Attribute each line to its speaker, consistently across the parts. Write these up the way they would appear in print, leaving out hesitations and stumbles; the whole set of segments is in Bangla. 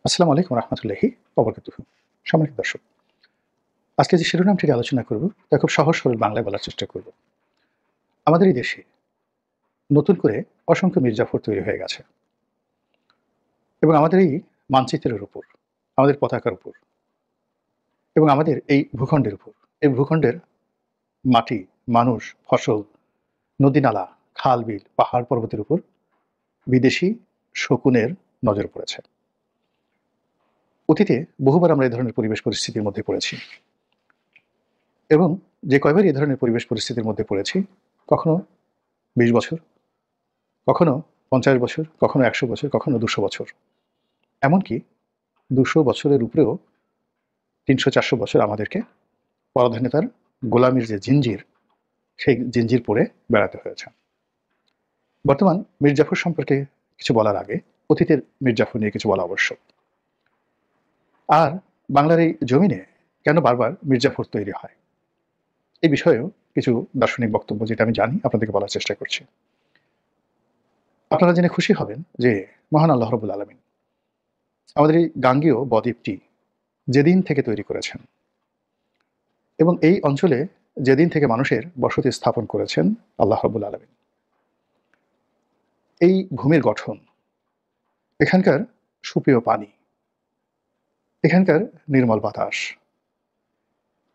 Speaker 1: আসসালামু আলাইকুম রহমতুল্লাহি ওবরাকাতুহু। সম্মানিত দর্শক, আজকে যে শিরোনামটিতে আলোচনা করব তা খুব সহজ সরল বাংলায় বলার চেষ্টা করব। আমাদের এই দেশে নতুন করে অসংখ্য মির্জাফর তৈরি হয়ে গেছে এবং আমাদের এই মানচিত্রের উপর, আমাদের পতাকার উপর এবং আমাদের এই ভূখণ্ডের উপর, এই ভূখণ্ডের মাটি, মানুষ, ফসল, নদী-নালা, খাল-বিল, পাহাড় পর্বতের উপর বিদেশি শকুনের নজর পড়েছে। অতীতে বহুবার আমরা এই ধরনের পরিবেশ পরিস্থিতির মধ্যে পড়েছি এবং যে কয়বার এই ধরনের পরিবেশ পরিস্থিতির মধ্যে পড়েছি, কখনো ২০ বছর, কখনো ৫০ বছর, কখনো ১০০ বছর, কখনো ২০০ বছর। এমনকি ২০০ বছরের উপরেও ৩০০-৪০০ বছর আমাদেরকে পরাধীনতার গোলামির যে জিঞ্জির, সেই জিঞ্জির পড়ে বেড়াতে হয়েছে। বর্তমান মীর জাফর সম্পর্কে কিছু বলার আগে অতীতের মীর জাফর নিয়ে কিছু বলা আবশ্যক। আর বাংলার এই জমিনে কেন বারবার মীর জাফর তৈরি হয়, এই বিষয়েও কিছু দার্শনিক বক্তব্য যেটা আমি জানি আপনাদেরকে বলার চেষ্টা করছি। আপনারা জেনে খুশি হবেন যে মহান আল্লাহ রাব্বুল আলামিন আমাদের এই গাঙ্গেয় বদ্বীপটি যেদিন থেকে তৈরি করেছেন এবং এই অঞ্চলে যেদিন থেকে মানুষের বসতি স্থাপন করেছেন আল্লাহ রাব্বুল আলামিন, এই ভূমির গঠন, এখানকার সুপেয় পানি, এখানকার নির্মল বাতাস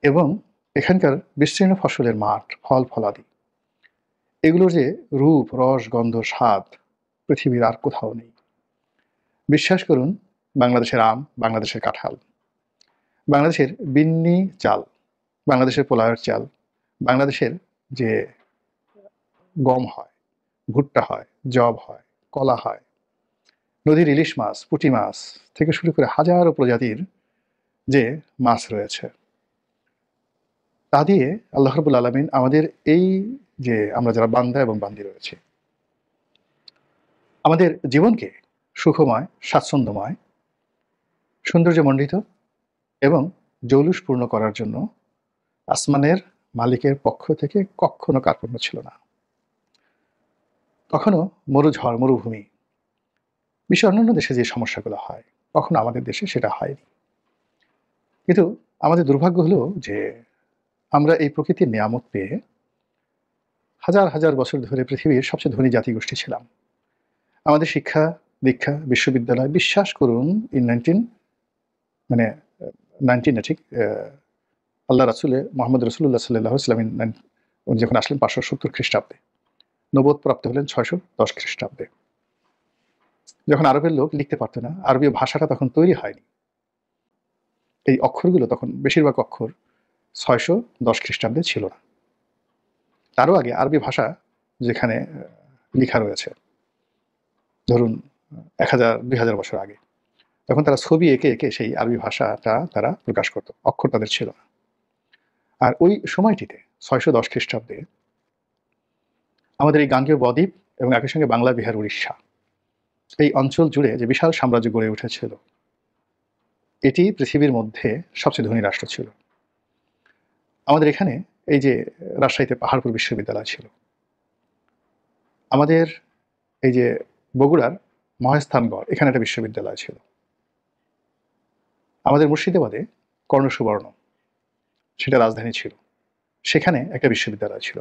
Speaker 1: এবং এখানকার বিস্তীর্ণ ফসলের মাঠ, ফল ফলাদি, এগুলোর যে রূপ, রস, গন্ধ, স্বাদ পৃথিবীর আর কোথাও নেই। বিশ্বাস করুন, বাংলাদেশের আম, বাংলাদেশের কাঁঠাল, বাংলাদেশের বিন্নি চাল, বাংলাদেশের পোলাওয়ের চাল, বাংলাদেশের যে গম হয়, ভুট্টা হয়, যব হয়, কলা হয়, নদীর ইলিশ মাছ, পুঁটি মাছ থেকে শুরু করে হাজারো প্রজাতির যে মাছ রয়েছে, তা দিয়ে আল্লাহ রাব্বুল আলামিন আমাদের এই যে আমরা যারা বান্দা এবং বান্দি রয়েছে, আমাদের জীবনকে সুখময়, স্বাচ্ছন্দ্যময়, সৌন্দর্যমণ্ডিত এবং জৌলুসপূর্ণ করার জন্য আসমানের মালিকের পক্ষ থেকে কখনো কার্পণ্য ছিল না। কখনো মরুঝড়, মরুভূমি, বিশ্বের অন্যান্য দেশে যে সমস্যাগুলো হয়, কখনো আমাদের দেশে সেটা হয়নি। কিন্তু আমাদের দুর্ভাগ্য হলো যে আমরা এই প্রকৃতির নিয়ামত পেয়ে হাজার হাজার বছর ধরে পৃথিবীর সবচেয়ে ধনী জাতিগোষ্ঠী ছিলাম। আমাদের শিক্ষা, দীক্ষা, বিশ্ববিদ্যালয়, বিশ্বাস করুন, ইন 19 মানে 19 না ঠিক, আল্লাহ রাসূলে মুহাম্মদ রাসূলুল্লাহ সাল্লাল্লাহু আলাইহি ওয়াসাল্লাম উনি যখন আসলেন ৫৭০ খ্রিস্টাব্দে, নবুয়ত প্রাপ্ত হলেন ৬১০ খ্রিস্টাব্দে। যখন আরবের লোক লিখতে পারত না, আরবীয় ভাষাটা তখন তৈরি হয়নি। এই অক্ষরগুলো তখন বেশিরভাগ অক্ষর ৬১০ খ্রিস্টাব্দে ছিল না। তারও আগে আরবি ভাষা যেখানে লিখা রয়েছে, ধরুন ১০০০-২০০০ বছর আগে, তখন তারা ছবি এঁকে এঁকে সেই আরবি ভাষাটা তারা প্রকাশ করত, অক্ষর তাদের ছিল না। আর ওই সময়টিতে ৬১০ খ্রিস্টাব্দে আমাদের এই গাঙ্গেয় বদ্বীপ এবং একই সঙ্গে বাংলা, বিহার, উড়িষ্যা, এই অঞ্চল জুড়ে যে বিশাল সাম্রাজ্য গড়ে উঠেছিল, এটি পৃথিবীর মধ্যে সবচেয়ে ধনী রাষ্ট্র ছিল। আমাদের এখানে এই যে রাজশাহীতে পাহাড়পুর বিশ্ববিদ্যালয় ছিল, আমাদের এই যে বগুড়ার মহেস্থানগড়, এখানে একটা বিশ্ববিদ্যালয় ছিল, আমাদের মুর্শিদাবাদে কর্ণসুবর্ণ, সেটা রাজধানী ছিল, সেখানে একটা বিশ্ববিদ্যালয় ছিল।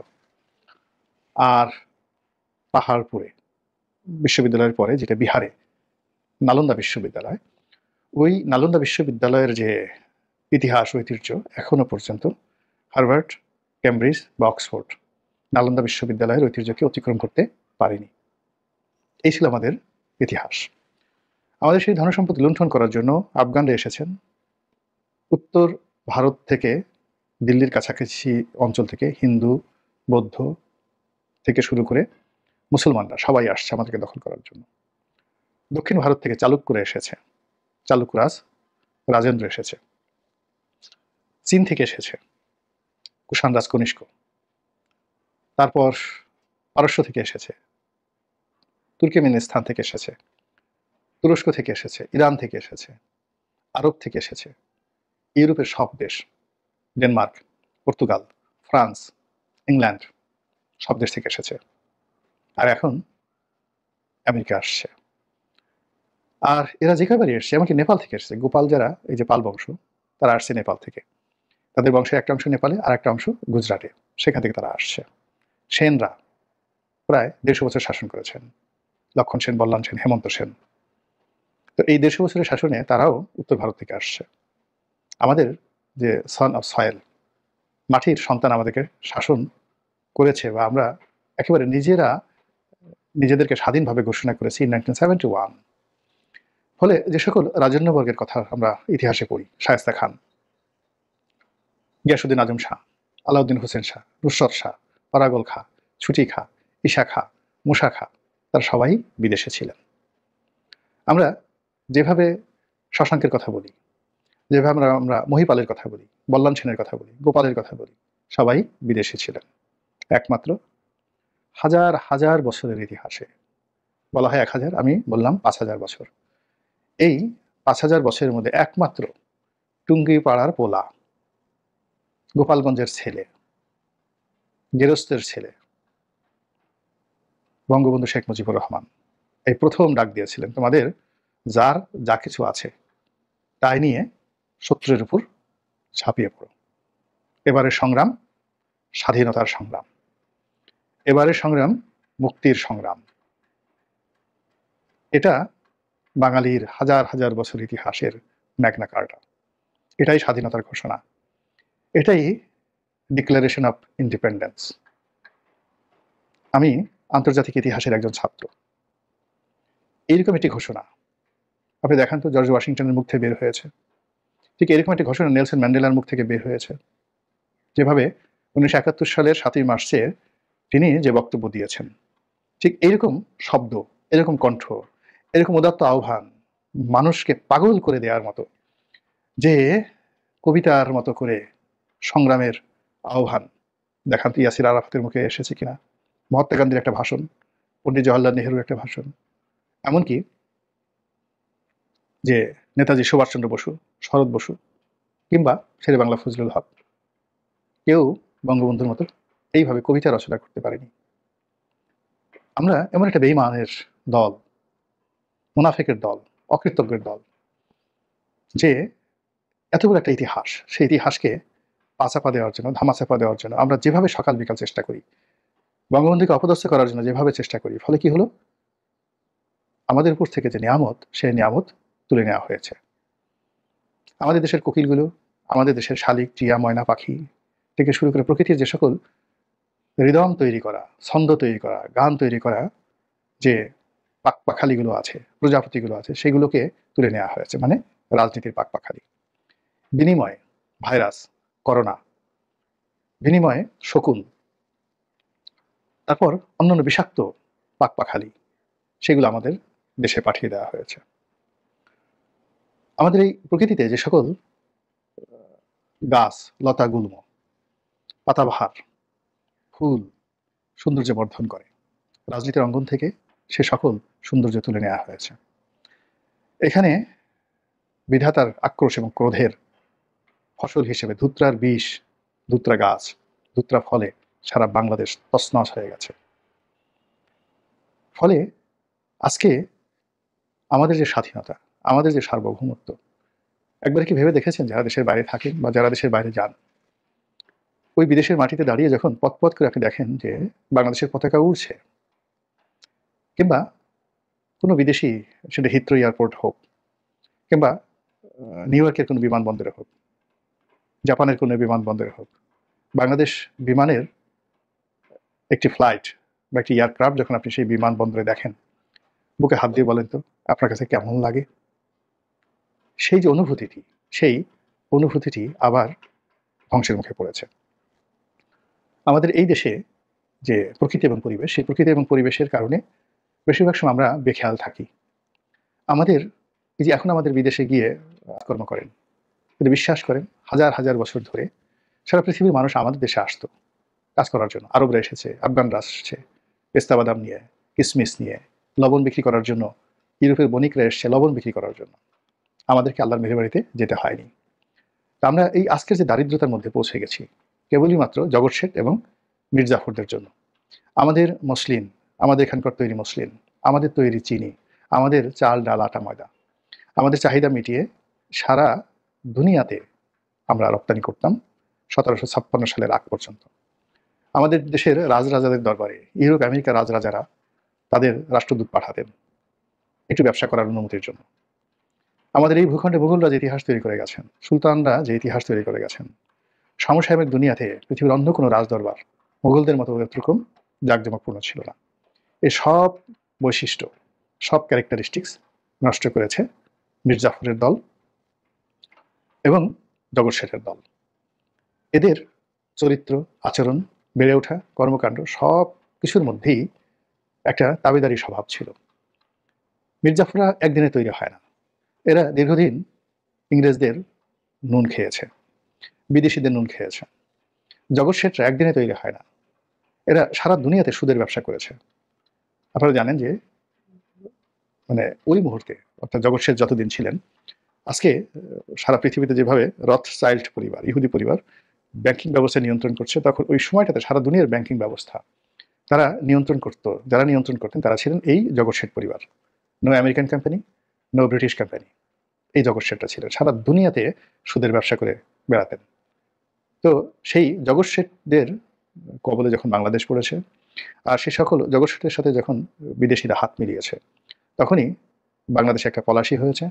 Speaker 1: আর পাহাড়পুরে বিশ্ববিদ্যালয়ের পরে যেটা বিহারে নালন্দা বিশ্ববিদ্যালয়, ওই নালন্দা বিশ্ববিদ্যালয়ের যে ইতিহাস, ঐতিহ্য এখনো পর্যন্ত হার্ভার্ড, ক্যামব্রিজ বা অক্সফোর্ড নালন্দা বিশ্ববিদ্যালয়ের ঐতিহ্যকে অতিক্রম করতে পারেনি। এই ছিল আমাদের ইতিহাস। আমাদের সেই ধনসম্পদ লুণ্ঠন করার জন্য আফগানরা এসেছেন। উত্তর ভারত থেকে, দিল্লির কাছাকাছি অঞ্চল থেকে হিন্দু, বৌদ্ধ থেকে শুরু করে মুসলমানরা সবাই আসছে আমাদেরকে দখল করার জন্য। দক্ষিণ ভারত থেকে চালুক্যরা এসেছে, চালুক্যরাজ রাজেন্দ্র এসেছে। চীন থেকে এসেছে কুষাণ রাজ কনিষ্ক। তারপর পারস্য থেকে এসেছে, তুর্কমেনিস্তান থেকে এসেছে, তুরস্ক থেকে এসেছে, ইরান থেকে এসেছে, আরব থেকে এসেছে, ইউরোপের সব দেশ, ডেনমার্ক, পর্তুগাল, ফ্রান্স, ইংল্যান্ড, সব দেশ থেকে এসেছে। আর এখন আমেরিকা আসছে। আর এরা যে কয়বারই এসছে, এমনকি নেপাল থেকে এসছে। গোপাল যারা, এই যে পাল বংশ, তারা আসছে নেপাল থেকে। তাদের বংশের একটা অংশ নেপালে, আর একটা অংশ গুজরাটে। সেখান থেকে তারা আসছে। সেনরা প্রায় ১৫০ বছর শাসন করেছেন। লক্ষণ সেন, বল্লাল সেন, হেমন্ত সেন। তো এই ১৫০ বছরের শাসনে তারাও উত্তর ভারত থেকে আসছে। আমাদের যে সন অফ সয়েল, মাটির সন্তান আমাদেরকে শাসন করেছে, বা আমরা একেবারে নিজেরা নিজেদেরকে স্বাধীনভাবে ঘোষণা করেছি 1971। ফলে যে সকল রাজন্যবর্গের কথা আমরা ইতিহাসে পড়ি, শায়েস্তা খান, গিয়াসুদ্দিন আজম শাহ, আলাউদ্দিন হোসেন শাহ, নুসরত শাহ, পারাগল খাঁ, ছুটি খাঁ, ঈশা খাঁ, মুসা খাঁ, তারা সবাই বিদেশে ছিলেন। আমরা যেভাবে শশাঙ্কের কথা বলি, যেভাবে আমরা আমরা মহিপালের কথা বলি, বল্লাল সেনের কথা বলি, গোপালের কথা বলি, সবাই বিদেশে ছিলেন। একমাত্র হাজার হাজার বছরের ইতিহাসে বলা হয় ১,০০০, আমি বললাম ৫,০০০ বছর। এই ৫,০০০ বছরের মধ্যে একমাত্র টুঙ্গিপাড়ার পোলা, গোপালগঞ্জের ছেলে, গেরস্তের ছেলে, বঙ্গবন্ধু শেখ মুজিবুর রহমান এই প্রথম ডাক দিয়েছিলেন, তোমাদের যার যা কিছু আছে তাই নিয়ে শত্রুর উপর ঝাঁপিয়ে পড়ো। এবারের সংগ্রাম স্বাধীনতার সংগ্রাম, এবারের সংগ্রাম মুক্তির সংগ্রাম। এটা বাঙালির হাজার হাজার বছর ইতিহাসের ম্যাগনা কার্টা। এটাই স্বাধীনতার ঘোষণা, এটাই ডিক্লারেশন অফ ইন্ডিপেন্ডেন্স। আমি আন্তর্জাতিক ইতিহাসের একজন ছাত্র। এইরকম একটি ঘোষণা আপনি দেখান তো জর্জ ওয়াশিংটনের মুখ থেকে বের হয়েছে, ঠিক এরকম একটি ঘোষণা নেলসন ম্যান্ডেলার মুখ থেকে বের হয়েছে। যেভাবে 1971 সালের 7ই মার্চে তিনি যে বক্তব্য দিয়েছেন, ঠিক এরকম শব্দ, এরকম কণ্ঠ, এরকম উদাত্ত আহ্বান, মানুষকে পাগল করে দেওয়ার মতো যে কবিতার মতো করে সংগ্রামের আহ্বান দেখান তো ইয়াসির আরাফাতের মুখে এসেছে কিনা, মহাত্মা গান্ধীর একটা ভাষণ, পণ্ডিত জওয়াহরলাল নেহরুর একটা ভাষণ, এমনকি যে নেতাজি সুভাষচন্দ্র বসু, শরৎ বসু, কিংবা শেরে বাংলা ফজলুল হক, কেউ বঙ্গবন্ধুর মতো এইভাবে কবিতা রচনা করতে পারেনি। আমরা এমন একটা বেঈমানের দল, মুনাফেকের দল, অকৃতজ্ঞের দল, যে এত বড় একটা ইতিহাস, সেই ইতিহাসকে পাচাপা দেওয়ার জন্য, ধামাচাপা দেওয়ার জন্য আমরা যেভাবে সকাল বিকাল চেষ্টা করি, বঙ্গবন্ধুকে অপদস্থ করার জন্য যেভাবে চেষ্টা করি, ফলে কি হলো, আমাদের উপর থেকে যে নিয়ামত, সেই নিয়ামত তুলে নেওয়া হয়েছে। আমাদের দেশের কোকিলগুলো, আমাদের দেশের শালিক, টিয়া, ময়না পাখি থেকে শুরু করে প্রকৃতির যে সকল রিদম তৈরি করা, ছন্দ তৈরি করা, গান তৈরি করা যে পাখপাখালিগুলো আছে, প্রজাপতিগুলো আছে, সেগুলোকে তুলে নেওয়া হয়েছে, মানে রাজনীতির পাখপাখালি। বিনিময়ে ভাইরাস, করোনা, বিনিময়ে শকুন, তারপর অন্যান্য বিষাক্ত পাখপাখালি, সেগুলো আমাদের দেশে পাঠিয়ে দেওয়া হয়েছে। আমাদের এই প্রকৃতিতে যে সকল গাছ, লতা, গুল্ম, পাতাবাহার, ফুল সৌন্দর্য বর্ধন করে, রাজনীতির অঙ্গন থেকে সে সকল সৌন্দর্য তুলে নেওয়া হয়েছে। এখানে বিধাতার আক্রোশ এবং ক্রোধের ফসল হিসেবে ধুত্রার বিষ, ধুত্রা গাছ, ধুত্রা ফলে সারা বাংলাদেশ তছনছ হয়ে গেছে। ফলে আজকে আমাদের যে স্বাধীনতা, আমাদের যে সার্বভৌমত্ব, একবারে কি ভেবে দেখেছেন যারা দেশের বাইরে থাকেন বা যারা দেশের বাইরে যান, ওই বিদেশের মাটিতে দাঁড়িয়ে যখন পথ করে আপনি দেখেন যে বাংলাদেশের পতাকা উড়ছে, কিংবা কোনো বিদেশি, সেটা হিথ্রো এয়ারপোর্ট হোক, কিংবা নিউ ইয়র্কের কোনো বিমানবন্দরে হোক, জাপানের কোনো বিমানবন্দরে হোক, বাংলাদেশ বিমানের একটি ফ্লাইট বা একটি এয়ারক্রাফট যখন আপনি সেই বিমানবন্দরে দেখেন, বুকে হাত দিয়ে বলেন তো আপনার কাছে কেমন লাগে? সেই যে অনুভূতিটি, সেই অনুভূতিটি আবার ধ্বংসের মুখে পড়েছে। আমাদের এই দেশে যে প্রকৃতি এবং পরিবেশ, সেই প্রকৃতি এবং পরিবেশের কারণে বেশিরভাগ সময় আমরা বেখেয়াল থাকি। আমাদের এই যে এখন আমাদের বিদেশে গিয়ে কর্ম করেন, কিন্তু বিশ্বাস করেন হাজার হাজার বছর ধরে সারা পৃথিবীর মানুষ আমাদের দেশে আসতো কাজ করার জন্য। আরবরা এসেছে, আফগানরা আসছে পেস্তা বাদাম নিয়ে, কিসমিস নিয়ে, লবণ বিক্রি করার জন্য ইউরোপের বণিকরা এসছে লবণ বিক্রি করার জন্য। আমাদেরকে আল্লাহর মেহরবানিতে যেতে হয়নি। তা আমরা এই আজকের যে দারিদ্রতার মধ্যে পৌঁছে গেছি কেবলই মাত্র জগৎ শেঠ এবং মির্জাফরদের জন্য। আমাদের মসলিন, আমাদের এখানকার তৈরি মসলিন, আমাদের তৈরি চিনি, আমাদের চাল, ডাল, আটা, ময়দা, আমাদের চাহিদা মিটিয়ে সারা দুনিয়াতে আমরা রপ্তানি করতাম 1756 সালের আগ পর্যন্ত। আমাদের দেশের রাজরাজাদের দরবারে ইউরোপ আমেরিকার রাজরাজারা তাদের রাষ্ট্রদূত পাঠাতেন একটু ব্যবসা করার অনুমতির জন্য। আমাদের এই ভূখণ্ডে মুঘলরা যে ইতিহাস তৈরি করে গেছেন, সুলতানরা যে ইতিহাস তৈরি করে গেছেন, সমসাময়িক দুনিয়াতে পৃথিবীর অন্য কোনো রাজদরবার মুঘলদের মতো এরকম জাঁকজমকপূর্ণ ছিল না। এই সব বৈশিষ্ট্য, সব ক্যারেক্টারিস্টিক্স নষ্ট করেছে মীর জাফরের দল এবং জগৎ শেঠের দল। এদের চরিত্র, আচরণ, বেড়ে ওঠা, কর্মকাণ্ড সব কিছুর মধ্যেই একটা দাবিদারি স্বভাব ছিল। মীর জাফররা একদিনে তৈরি হয় না। এরা দীর্ঘদিন ইংরেজদের নুন খেয়েছে, বিদেশিদের নুন খেয়েছে। জগৎ শেঠরা একদিনে তৈরি হয় না। এরা সারা দুনিয়াতে সুদের ব্যবসা করেছে। আপনারা জানেন যে মানে ওই মুহূর্তে অর্থাৎ জগৎ শেঠ যতদিন ছিলেন, আজকে সারা পৃথিবীতে যেভাবে রথচাইল্ড পরিবার, ইহুদি পরিবার ব্যাংকিং ব্যবস্থা নিয়ন্ত্রণ করছে, তখন ওই সময়টাতে সারা দুনিয়ার ব্যাংকিং ব্যবস্থা তারা নিয়ন্ত্রণ করতো। যারা নিয়ন্ত্রণ করতেন তারা ছিলেন এই জগৎ শেঠ পরিবার। No American company, no British company, এই জগৎ শেঠরা ছিলেন। সারা দুনিয়াতে সুদের ব্যবসা করে বেড়াতেন। তো সেই জগৎ শেঠদের কবলে যখন বাংলাদেশ পড়েছে, আর সে সকল জগৎ শেঠের সাথে যখন বিদেশিরা হাত মিলিয়েছে, তখনই বাংলাদেশে একটা পলাশি হয়েছে।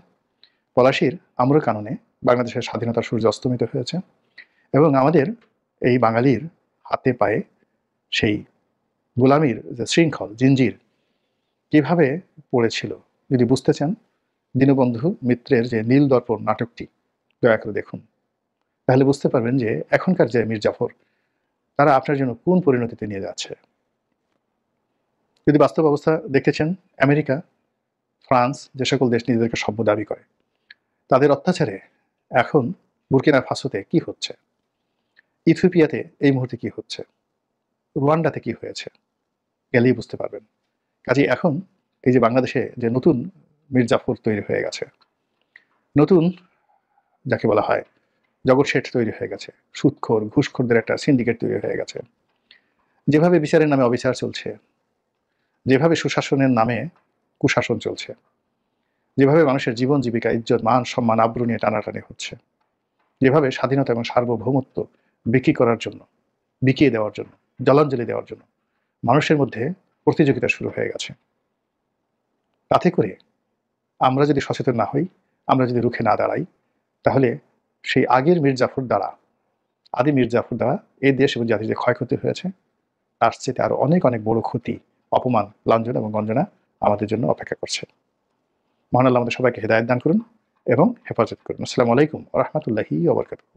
Speaker 1: পলাশির আম্র কাননে বাংলাদেশের স্বাধীনতার সূর্য অস্তমিত হয়েছে এবং আমাদের এই বাঙালির হাতে পায়ে সেই গোলামির যে শৃঙ্খল, জিঞ্জির কিভাবে পড়েছিল, যদি বুঝতে চান, দীনবন্ধু মিত্রের যে নীল দর্পণ নাটকটি দয়া করে দেখুন, তাহলে বুঝতে পারবেন যে এখনকার যে মীর জাফর, তারা আপনার জন্য কোন পরিণতিতে নিয়ে যাচ্ছে। যদি বাস্তব অবস্থা দেখেছেন, আমেরিকা, ফ্রান্স যে সকল দেশ নিজেদেরকে সভ্য দাবি করে, তাদের অত্যাচারে এখন বুর্কিনা ফাসোতে কি হচ্ছে, ইথিওপিয়াতে এই মুহূর্তে কি হচ্ছে, রুয়ান্ডাতে কি হয়েছে, গেলেই বুঝতে পারবেন। কাজেই এখন এই যে বাংলাদেশে যে নতুন মীর জাফর তৈরি হয়ে গেছে, নতুন যাকে বলা হয় জগৎ শেঠ তৈরি হয়ে গেছে, সুদখোর ঘুষখোরদের একটা সিন্ডিকেট তৈরি হয়ে গেছে। যেভাবে বিচারের নামে অবিচার চলছে, যেভাবে সুশাসনের নামে কুশাসন চলছে, যেভাবে মানুষের জীবন জীবিকা, ইজ্জত, মান, সম্মান, আব্রু নিয়ে টানাটানি হচ্ছে, যেভাবে স্বাধীনতা এবং সার্বভৌমত্ব বিক্রি করার জন্য, বিকিয়ে দেওয়ার জন্য, জলাঞ্জলি দেওয়ার জন্য মানুষের মধ্যে প্রতিযোগিতা শুরু হয়ে গেছে, তাতে করে আমরা যদি সচেতন না হই, আমরা যদি রুখে না দাঁড়াই, তাহলে সেই আগের মীর জাফর দ্বারা, আদি মীর জাফর দ্বারা এই দেশ এবং জাতির যে ক্ষয়ক্ষতি হয়েছে, তার চেয়ে আরো অনেক অনেক বড় ক্ষতি, অপমান, লাঞ্ছনা এবং গঞ্জনা আমাদের জন্য অপেক্ষা করছে। মহান আল্লাহ আমাদের সবাইকে হেদায়েত দান করুন এবং হেফাজত করুন। আসসালামু আলাইকুম ওয়া রাহমাতুল্লাহি ওয়া বারাকাতুহু।